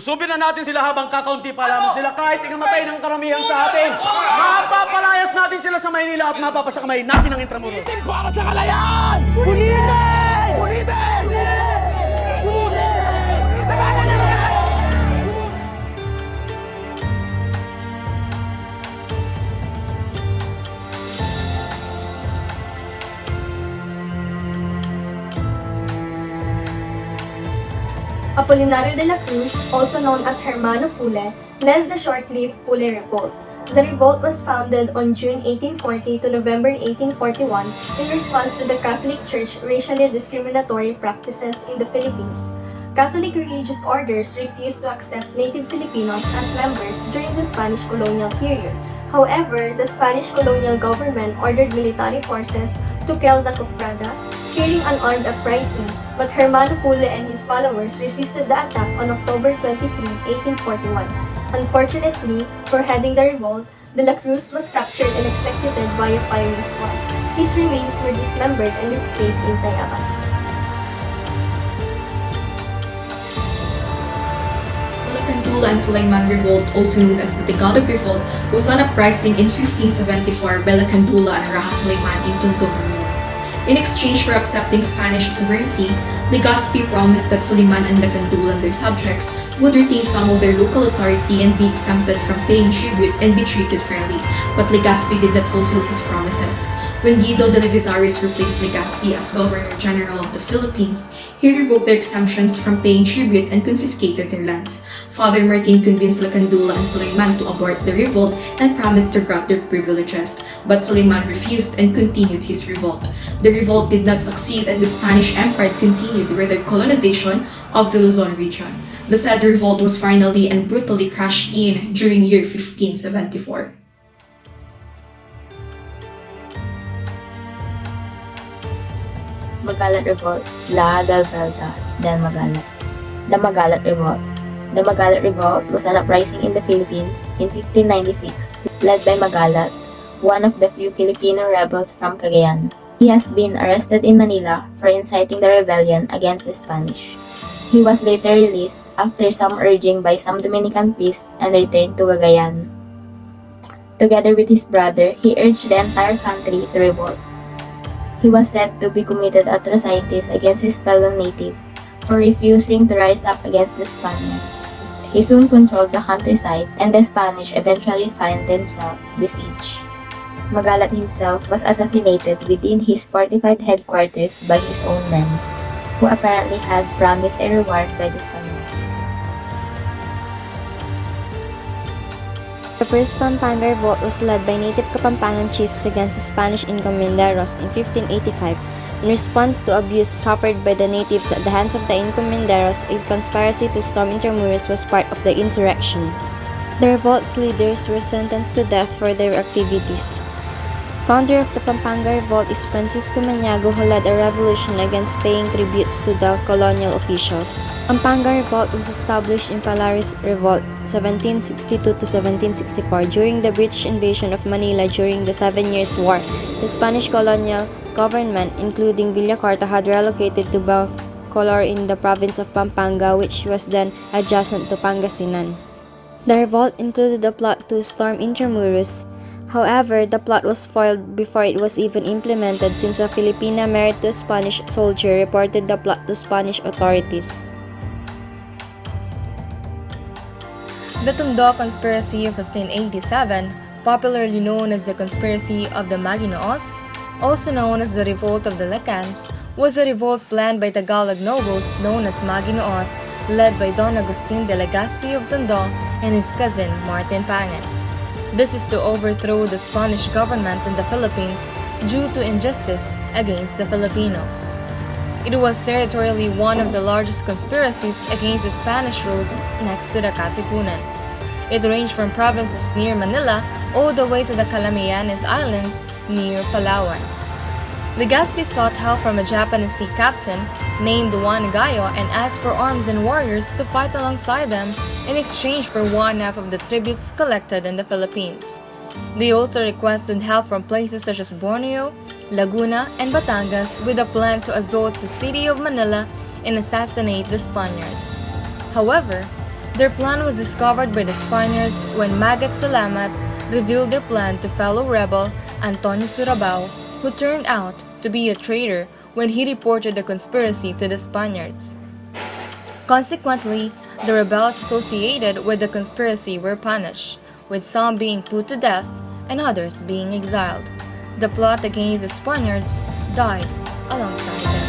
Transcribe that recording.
Lusubin na natin sila habang kakaunti pa lamang sila kahit ikamatay ng karamihan sa atin. Mapapalayas natin sila sa Maynila at mapapasakamay natin ang Intramuros. Para sa kalayaan! Punitin! Punitin! Apolinario de la Cruz, also known as Hermano Pule, led the short-lived Pule Revolt. The revolt was founded on June 1840 to November 1841 in response to the Catholic Church racially discriminatory practices in the Philippines. Catholic religious orders refused to accept native Filipinos as members during the Spanish colonial period. However, the Spanish colonial government ordered military forces to kill the cofrada, fearing an armed uprising, but Hermano Pule and his followers resisted the attack on October 23, 1841. Unfortunately, for heading the revolt, De la Cruz was captured and executed by a firing squad. His remains were dismembered and displayed in Tayabas. Bella and Sulaiman Revolt, also known as the Tagalog Revolt, was an uprising in 1574 Bella Candula and Raja Sulaiman in Tondo, Manila. In exchange for accepting Spanish sovereignty, Legazpi promised that Suliman and Lacandula and their subjects would retain some of their local authority and be exempted from paying tribute and be treated fairly, but Legazpi did not fulfill his promises. When Guido de Levizares replaced Legazpi as Governor-General of the Philippines, he revoked their exemptions from paying tribute and confiscated their lands. Father Martin convinced Lacandula and Sulaiman to abort the revolt and promised to grant their privileges, but Sulaiman refused and continued his revolt. The revolt did not succeed and the Spanish Empire continued with their colonization of the Luzon region. The said revolt was finally and brutally crushed in during year 1574. Magalat Revolt, La del Velta, del Magalat. The Magalat Revolt. The Magalat Revolt was an uprising in the Philippines in 1596, led by Magalat, one of the few Filipino rebels from Cagayan. He has been arrested in Manila for inciting the rebellion against the Spanish. He was later released after some urging by some Dominican priests and returned to Cagayan. Together with his brother, he urged the entire country to revolt. He was said to be committed atrocities against his fellow natives for refusing to rise up against the Spaniards. He soon controlled the countryside and the Spanish eventually found themselves besieged. Magalat himself was assassinated within his fortified headquarters by his own men, who apparently had promised a reward by the Spaniards. The first Pampanga Revolt was led by native Kapampangan chiefs against the Spanish encomenderos in 1585. In response to abuse suffered by the natives at the hands of the encomenderos, a conspiracy to storm Intramuros was part of the insurrection. The revolt's leaders were sentenced to death for their activities. Founder of the Pampanga Revolt is Francisco Maniago, who led a revolution against paying tributes to the colonial officials. Pampanga Revolt was established in Palaris Revolt, 1762 to 1764, during the British invasion of Manila during the 7 Years' War. The Spanish colonial government, including Villacorta, had relocated to Bacolor in the province of Pampanga, which was then adjacent to Pangasinan. The revolt included a plot to storm Intramuros. However, the plot was foiled before it was even implemented since a Filipina married to a Spanish soldier reported the plot to Spanish authorities. The Tondo Conspiracy of 1587, popularly known as the Conspiracy of the Maginoos, also known as the Revolt of the Lacans, was a revolt planned by Tagalog nobles known as Maginoos, led by Don Agustin de Legazpi of Tondo and his cousin Martin Pangan. This is to overthrow the Spanish government in the Philippines due to injustice against the Filipinos. It was territorially one of the largest conspiracies against the Spanish rule next to the Katipunan. It ranged from provinces near Manila all the way to the Calamianes Islands near Palawan. Legazpi sought help from a Japanese sea captain named Juan Gallo and asked for arms and warriors to fight alongside them in exchange for one-half of the tributes collected in the Philippines. They also requested help from places such as Borneo, Laguna, and Batangas with a plan to assault the city of Manila and assassinate the Spaniards. However, Their plan was discovered by the Spaniards when Magat Salamat revealed their plan to fellow rebel Antonio Surabao, who turned out to be a traitor when he reported the conspiracy to the Spaniards. Consequently, the rebels associated with the conspiracy were punished, with some being put to death and others being exiled. The plot against the Spaniards died alongside them.